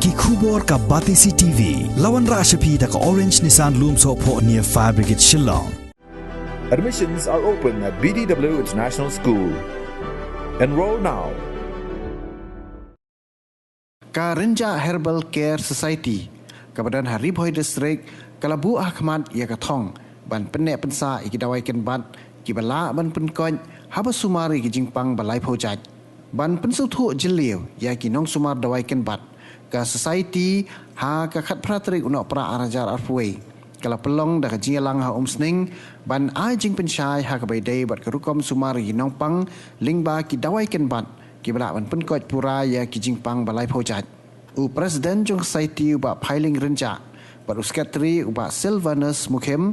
Ki khubor ka Batisi TV. Lawan Rashapi da ka Orange Nissan Lumso po near Fire Brigade Shillong. Admissions are open at BDW International School. Enroll now. Karenja Herbal Care Society, Kabadan Haribhoi District, Kalabu Ahmad Yakatong, Ban Penek Pensa Ikidawai Kenbat, Kibala Ban Penkon, Haba Sumari Kijingpang Balai Pojaj, Ban Pensutu Jeliu, Yakinong Sumar Dawai Kenbat, Ka Society Ha Kakat Pratrik Unok Pra Arajar Arfway, Kala Pelong da Kajialang Ha Umsning, Ban Ajing Pensyai Ha Kabaidai Bat Kerukom Sumari Ginong Pang, Lingba Kidawai Kenbat, Kibala ban penkot pura ya kijingpang balai pojat. U Presiden Jong Society uba Pailing Renja. Baru Sekretari uba Silvanus Mukhem.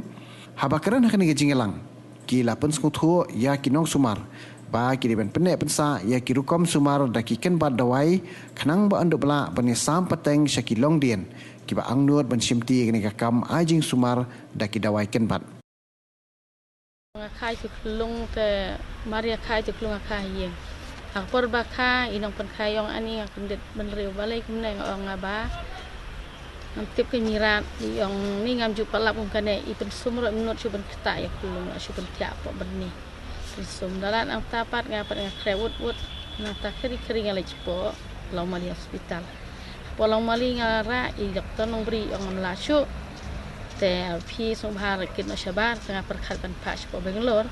Habakaran akan kijingelang. Kila penskutu ya kinong sumar. Ba kiri ban penek pensa ya kirukom sumar daki ken bad dawai. Kenang ba anduk belak bani sam peteng syakilong dien. Kiba angnut ban simti kini kakam ajing sumar daki dawai ken bad. Khai tuklung te Maria khai tuklung khai yeng. Aku berbakar, inang penkhayong ani aku det meneriu balai kemudian orang ngaba. Nanti kemirat yang ni ngam jupa lapung kene ipen sumur menurut cuban kita ya kulung cuban tiap pok berni. Sum dalam ang tapat ngapa dengan krewut wut nang tak keri ngalai cepo lau mali hospital. Polau mali ngara i doktor nong beri yang melasuk. Te pi sumbhar kin syabar tengah perkat ban pak cepo Bangalore.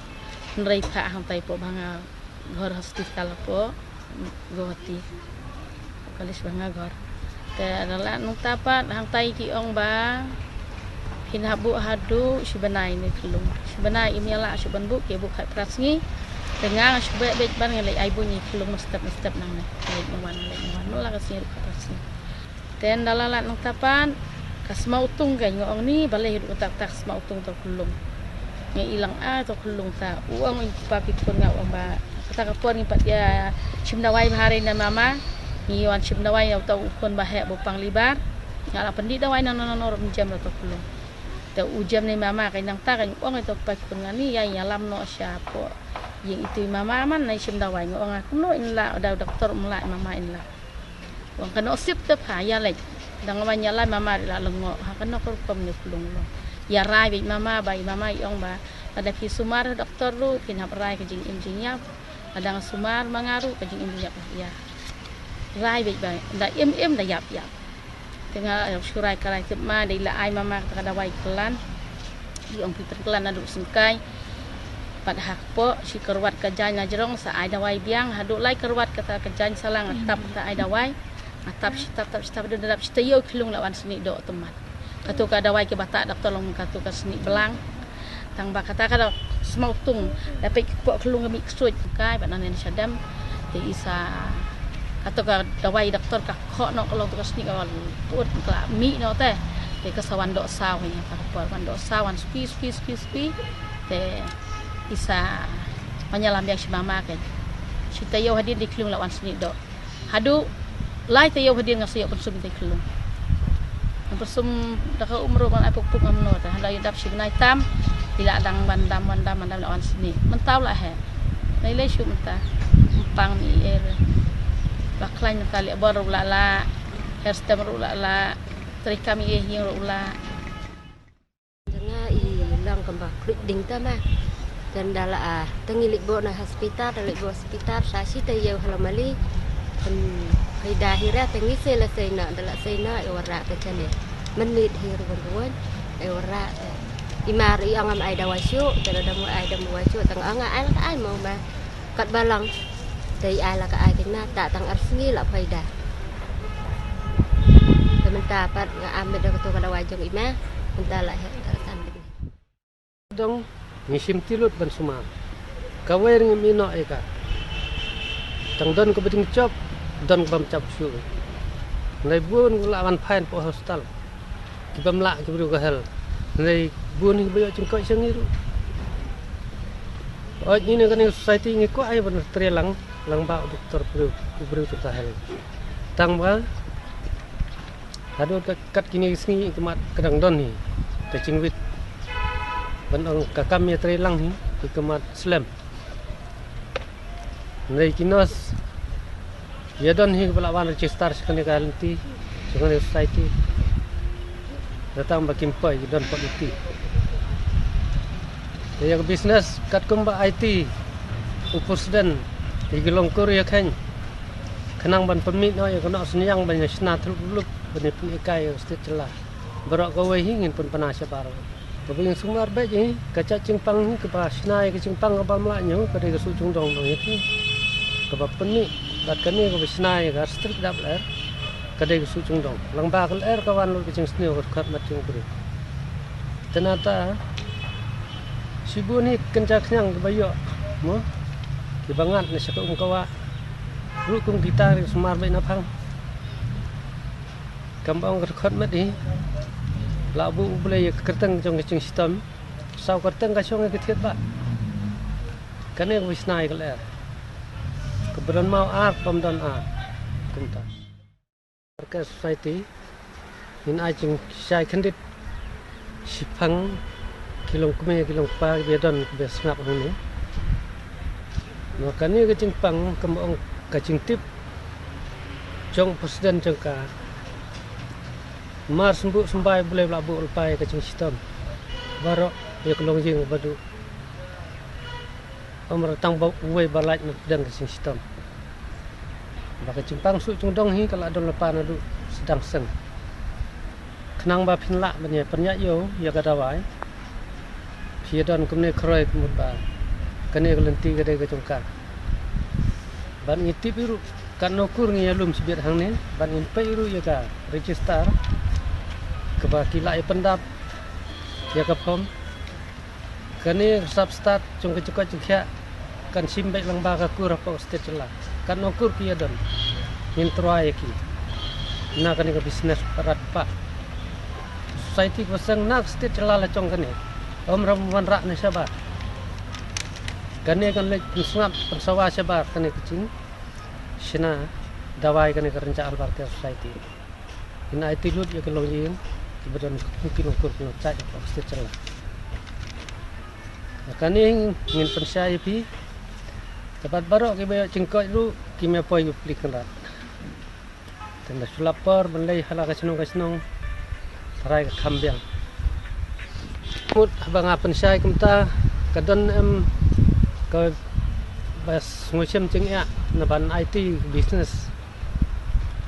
Nerai pak hang tai pok banga घर hospital po gohati kalis banga घर te adalah nung tapat hang tai ki ong ba hinabu hadu sibanai ni kelung sibanai imiala siban bu ke bu khat prasngi dengan sibek bet ban ngalai ai bunyi kelung step nang ni wan la ka sir prasngi ten dalala nung tapat kasma utung ga ngong ni balai hidu tak kasma utung to kelung ngi ilang a to kelung ta uang papi pun ngau ba kata kapon ngipat dia cimdawai bahari na mama ni wan cimdawai atau ukon bahek bopang libar ngala pendi dawai nang jam atau kulung te ujam ni mama kai nang ta kan ong itu pak pun ngani ya nyalam no siapo yang itu mama man nai cimdawai ngong aku no inla ada doktor mulai mama inla wong kan osip te ya lek dang nyala mama la lengo ha kan no kom ni kulung lo ya rai bi mama bai mama ong ba ada ki sumar doktor lu pinap rai ke jing injinya adang sumar mangaru kajing injak ya rai baik baik da em da yap tengah surai karai tema dai la ai mama kada wai kelan di ong Peter kelan adu singkai pad hak po si kerwat kajan ngajrong sa ai da wai biang hadu lai kerwat kata kajan salang atap ta ai da wai atap sitap dadap sitayo kelung lawan seni do teman katu kada wai ke batak doktor long katu ka seni belang tang ba kata kada semau tung dapat pok kelung mi ksut kai banan ni sadam te isa atau ka dawai doktor ka kho no kalau tu kasni kawal put kla mi no te ka sawan dok saw nya ka por wan dok sawan spi te isa panyalam yang si mama kan si tayo hadir di kelung lawan sini dok hadu lai tayo hadir ngasiyo pensum te kelung pensum dak umur man apuk amno ta handai dap si nai tam bila dang bandam lawan sini mentau lah he nilai syu mentah empang ni er baklain kali baru la herstem la tri kami yang la jangan hilang kembang klik ding tama dan dala tengilik bo na hospital dalik bo hospital sasi tayo halamali hay dahira tengi sela sena dala sena ewara ka chane menit hir berbuat ewara imari ang am ay dawasyo pero damo ay dawasyo tang anga ay ka ay mo ba kat balang day ay la ka ay kina ta tang arsngi la faida tementa pat nga amed ko to kada wajong ima menta la san dong ngisim tilut ban suma kawer ngimino eka tang don ko beding chop don bam chap su nai bun lawan phain po hostel kibam la kibru ka hel nai bun ni bayo cengkoi sengiru oj ini kan society ngi ko ay ban trelang lang ba doktor bru tu tahel tang ba hadu kat kini sini kemat kedang don ni te cingwit ban ong kakam ya trelang ni kemat slam nai kinos ya don hi balawan register sekali kalanti Jangan society. Datang bakim pai dan politik. Yang bisnes kat kumba IT. Upusden di gelongkur ya kan. Kenang ban permit no ya kena senyang banyak senat lup bani pun ikai setiap celah. Berak kawai ingin pun pernah sebar. Tapi yang sumar baik ni kaca cingpang ni kepa senai ke cingpang ke balaknya ke dia sucung dong dong itu. Kepa permit kat kani ke senai ke strik dak ler. Kadai ke sucung dong. Lang bakal kawan lu ke cing snew ke kat macing beri. Ternyata sibu ni kencak kenyang ke bayo. Mo. Ki bangat ni saka kawa. Lu kum kita sumar baik napang. Kampung ke kat mat ni. Labu boleh kerteng trong kecing sistem. Sau kerteng ka chong ke thiet ba. Kani ke senai ke ler. Keberan mau pamdan kumta. Ke society in ajing sai khandit sipang kilong kume kilong pa bedon be snap hone no kani ke jingpang kamong ka jingtip jong presiden jangka mar sembu sembai boleh labu ulpai ke jing sistem baro ya kelong jing badu amra tang bau uwe balaj dan ke jing sistem baka cimpang su cung dong hi kala don lepan adu sedang seng kenang ba phinla banya panya yo ya kadawai phia don kumne kroi kumut ba kane kelenti gade ke congka ban ngiti biru kan nokur ngi alum sibir hang ne ban in pairu ya ka register ke ba kila pendap ya ka pom kane substat cung ke cukot cukya kan simbai lang ba ka kur apa state celah kan nokur kia don introai ki na kan ke bisnes parat pa society pasang nak state celala cong kan om ram rak ne sabar kan kan le sngap pensawa sabar kan kecing sina dawai kan ke renca albar ke society ina IT lut ya kelong yin kebetulan mungkin ukur no cai apa state celala kan ingin pensai pi Tepat barok ke bayo cingkoi lu kimia poi publik kan. Tenda sulapor benlai hala kasenong tarai ke kambiang. Mut abang apen sai kumta kadon ke bas ngocem cing ya naban IT business.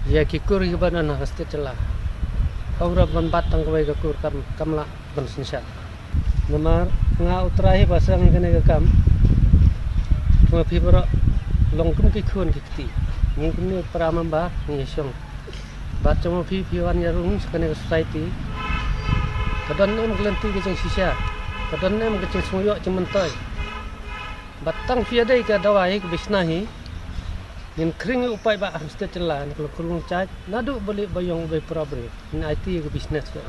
Ya kikur ke banan hasti celah. Aura ban batang ke kur kamla ban sinsat. Nomor nga utrahi basang kene ke kam. Cuma pibro longkum ki khun kiti mungkin ni pramamba ni song bat cuma piwan yarung sekane society kadon em glenti ke jeng sisa kadon em ke jeng suyok cementoy batang pia dai ka dawai ke bisnahi nin kring upai ba mesti celan kalau kurung caj nadu boleh bayong be problem in IT ke business ke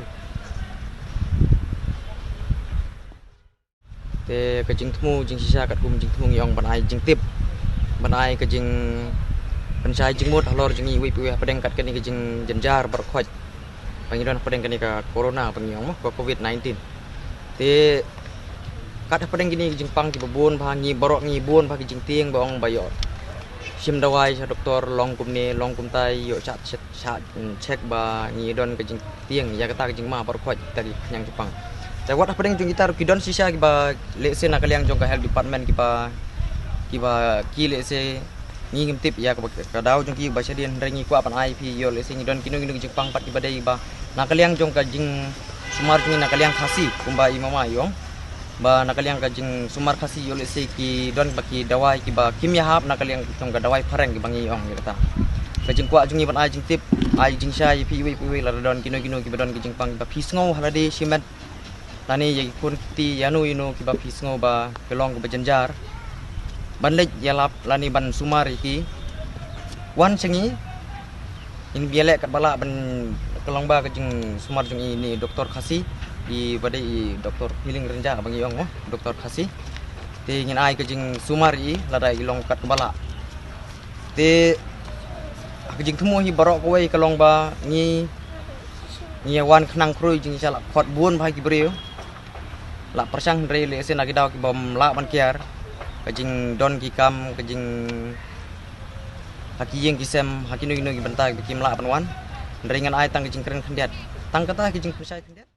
te ke jing temu jing sisa kat kum jing temu yong ban ai jing tip ban ai ke jing pensai jing mut halor jing wi pi padeng kat ke ni ke jing jenjar bar khoj pangidon padeng ke ni ka corona pangyong mo covid-19 te kat padeng gini jing pang ki babun pha ngi borok ngi bun pha ki jing tieng bong bayot sim dawai sa doktor long kum ni long kum tai yo chat check ba ngi don ke jing tieng ya kata ke jing ma bar khoj tadi nyang jepang Tawat apa dengan kita kidon sisa kiba lese nak kaliang jong health department kiba ki lese ngim tip ya kadau jong ki ba sedian rengi ku apan IP yo lese ngidon kino Jepang pat kiba dai ba nak kaliang jong ka jing sumar jing nak kaliang khasi kumba imama yong ba nak kaliang ka jing sumar khasi yo lese ki don baki dawai kiba kimia hab nak kaliang jong ka dawai pareng ki bangi yong kata ka jing ku jong iban ai jing tip ai jing sai pi la don kino kiba don ki jing pang ba pisngo halade simet Tani yang kunti yanu inu kiba pisngo ba kelong ke berjenjar banlej yalap lani ban sumar iki wan sengi in bialek kat balak ban kelong ba ke jeng sumar jeng ini doktor khasi di badai doktor healing renja bagi yong doktor khasi te ngin ai ke jeng sumar i ladai ilong kat balak te ke jeng temu hi barok kowe kelong ba ngi wan khnang krui jeng salak khot bun bhai ki breu la persang re le se nagi daw ki bom la ban kiar kajing don ki kam kajing haki yeng kisem haki no ki bentai ki mla ban wan Ringan ai tang ke jing keren kendiat. Tang kata ke jing persai kendiat.